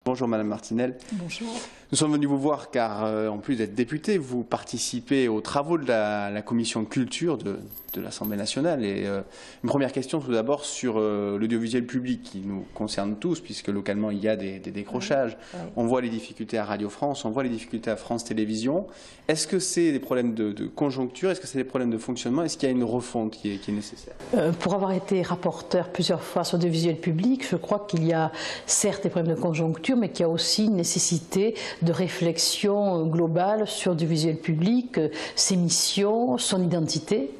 Bonjour Madame Martinel. Bonjour. Nous sommes venus vous voir car, en plus d'être député, vous participez aux travaux de la commission culture de l'Assemblée nationale. Et une première question tout d'abord sur l'audiovisuel public qui nous concerne tous, puisque localement il y a des décrochages. Oui. On voit les difficultés à Radio France, on voit les difficultés à France Télévisions. Est-ce que c'est des problèmes de conjoncture? Est-ce que c'est des problèmes de fonctionnement? Est-ce qu'il y a une refonte qui est nécessaire? Pour avoir été rapporteur plusieurs fois sur l'audiovisuel public, je crois qu'il y a certes des problèmes de conjoncture, mais qu'il y a aussi une nécessité de réflexion globale sur l'audiovisuel public, ses missions, son identité.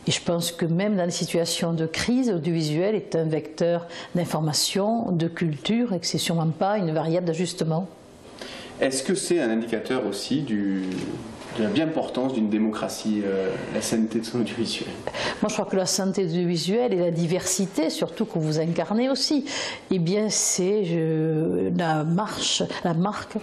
Et je pense que même dans les situations de crise, l'audiovisuel est un vecteur d'information, de culture, et que ce n'est sûrement pas une variable d'ajustement. Est-ce que c'est un indicateur aussi de la bien-portance d'une démocratie, la sainteté de son audiovisuel? Moi, je crois que la sainteté de l'audiovisuel et la diversité, surtout que vous incarnez aussi, eh bien, c'est la marque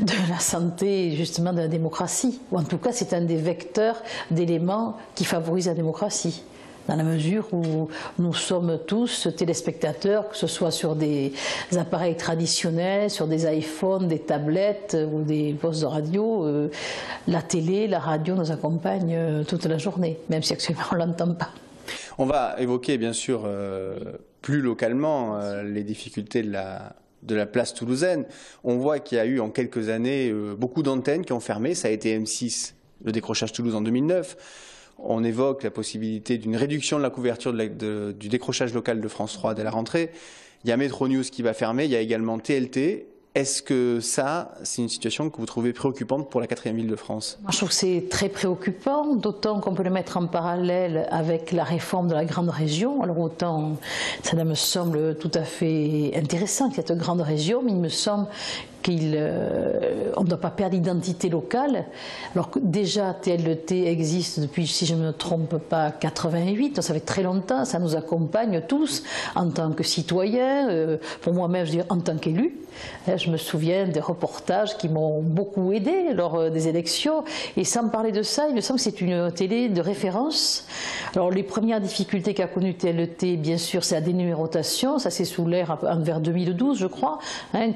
de la santé, justement, de la démocratie. Ou en tout cas, c'est un des vecteurs d'éléments qui favorisent la démocratie. Dans la mesure où nous sommes tous téléspectateurs, que ce soit sur des appareils traditionnels, sur des iPhones, des tablettes ou des postes de radio, la télé, la radio nous accompagnent toute la journée, même si actuellement on ne l'entend pas. On va évoquer bien sûr plus localement les difficultés de la place toulousaine. On voit qu'il y a eu en quelques années beaucoup d'antennes qui ont fermé, ça a été M6, le décrochage Toulouse en 2009. On évoque la possibilité d'une réduction de la couverture du décrochage local de France 3 dès la rentrée. Il y a Metro News qui va fermer, il y a également TLT. Est-ce que ça, c'est une situation que vous trouvez préoccupante pour la 4e ville de France? Moi, je trouve que c'est très préoccupant, d'autant qu'on peut le mettre en parallèle avec la réforme de la grande région. Alors autant, ça me semble tout à fait intéressant, cette grande région, mais il me semble qu'on ne doit pas perdre l'identité locale. Alors que déjà, TLT existe depuis, si je ne me trompe pas, 88, donc ça fait très longtemps, ça nous accompagne tous en tant que citoyens, pour moi-même, je veux dire, en tant qu'élu. Je me souviens des reportages qui m'ont beaucoup aidé lors des élections. Et sans parler de ça, il me semble que c'est une télé de référence. Alors les premières difficultés qu'a connues TLT, bien sûr, c'est la dénumérotation. Ça s'est sous l'air vers 2012, je crois,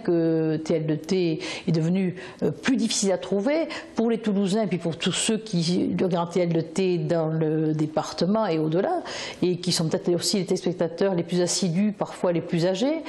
que TLT est devenu plus difficile à trouver pour les Toulousains et puis pour tous ceux qui regardent TLT dans le département et au-delà, et qui sont peut-être aussi les téléspectateurs les plus assidus, parfois les plus âgés.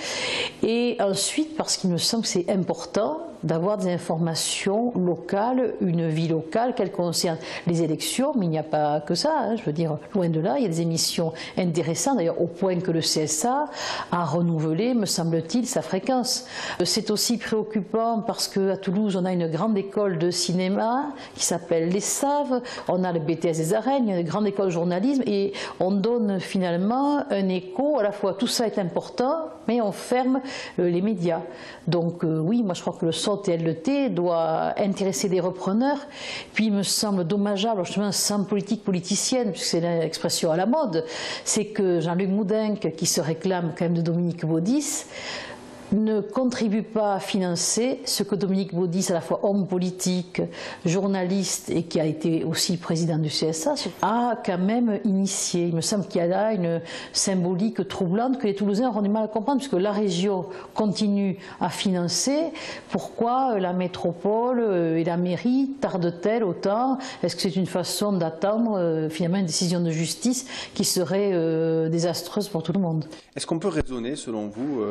Et ensuite, parce qu'il me semble que c'est important d'avoir des informations locales, une vie locale, qu'elle concerne les élections, mais il n'y a pas que ça, je veux dire, loin de là, il y a des émissions intéressantes, d'ailleurs au point que le CSA a renouvelé, me semble-t-il, sa fréquence. C'est aussi préoccupant parce qu'à Toulouse, on a une grande école de cinéma qui s'appelle les Saves, on a le BTS des Arènes, une grande école de journalisme, et on donne finalement un écho, à la fois tout ça est important, mais on ferme les médias. Donc oui, moi je crois que le son TLT doit intéresser des repreneurs. Puis il me semble dommageable, justement sans politique politicienne, puisque c'est l'expression à la mode, c'est que Jean-Luc Moudenc, qui se réclame quand même de Dominique Baudis, ne contribue pas à financer ce que Dominique Baudis, à la fois homme politique, journaliste et qui a été aussi président du CSA, a quand même initié. Il me semble qu'il y a là une symbolique troublante que les Toulousains auront du mal à comprendre, puisque la région continue à financer. Pourquoi la métropole et la mairie tardent-elles autant? Est-ce que c'est une façon d'attendre finalement une décision de justice qui serait désastreuse pour tout le monde? Est-ce qu'on peut raisonner, selon vous,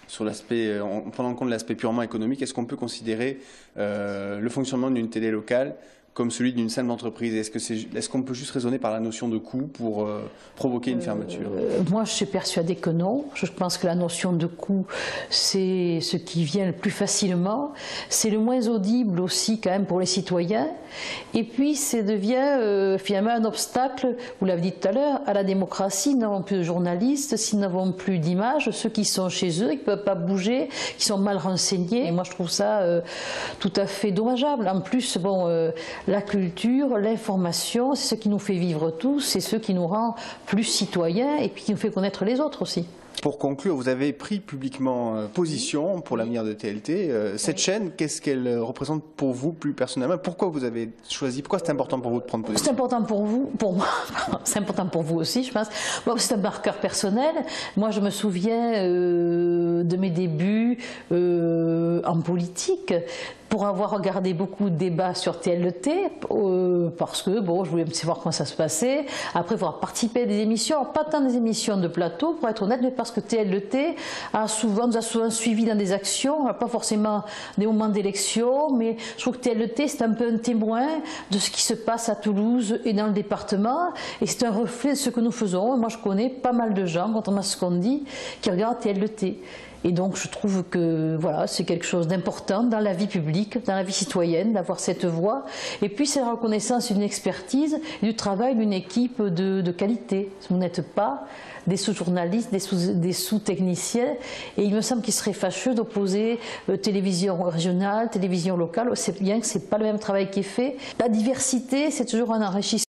sur l'aspect, en prenant en compte l'aspect purement économique, est-ce qu'on peut considérer le fonctionnement d'une télé locale comme celui d'une simple entreprise? Est-ce qu'on peut juste raisonner par la notion de coût pour provoquer une fermeture? Moi, je suis persuadée que non. Je pense que la notion de coût, c'est ce qui vient le plus facilement. C'est le moins audible aussi quand même pour les citoyens. Et puis, ça devient finalement un obstacle, vous l'avez dit tout à l'heure, à la démocratie. Nous n'avons plus de journalistes, si nous n'avons plus d'images, ceux qui sont chez eux, qui ne peuvent pas bouger, qui sont mal renseignés. Et moi, je trouve ça tout à fait dommageable. En plus, bon, la culture, l'information, c'est ce qui nous fait vivre tous, c'est ce qui nous rend plus citoyens et puis qui nous fait connaître les autres aussi. Pour conclure, vous avez pris publiquement position pour l'avenir de TLT. Cette chaîne, qu'est-ce qu'elle représente pour vous plus personnellement? Pourquoi vous avez choisi? Pourquoi c'est important pour vous de prendre position? C'est important pour vous, pour moi, c'est important pour vous aussi, je pense. Bon, c'est un marqueur personnel. Moi, je me souviens de mes débuts en politique, pour avoir regardé beaucoup de débats sur TLT, parce que bon, je voulais savoir comment ça se passait. Après, avoir participé à des émissions, pas tant des émissions de plateau, pour être honnête, mais parce que TLT nous a souvent suivi dans des actions, pas forcément des moments d'élection, mais je trouve que TLT, c'est un peu un témoin de ce qui se passe à Toulouse et dans le département, et c'est un reflet de ce que nous faisons. Moi, je connais pas mal de gens, contrairement à ce qu'on dit, qui regardent TLT. Et donc je trouve que voilà, c'est quelque chose d'important dans la vie publique, dans la vie citoyenne, d'avoir cette voix. Et puis c'est la reconnaissance d'une expertise et du travail d'une équipe de qualité. Vous n'êtes pas des sous-journalistes, des sous-techniciens. Et il me semble qu'il serait fâcheux d'opposer télévision régionale, télévision locale. C'est bien que ce n'est pas le même travail qui est fait. La diversité, c'est toujours un enrichissement.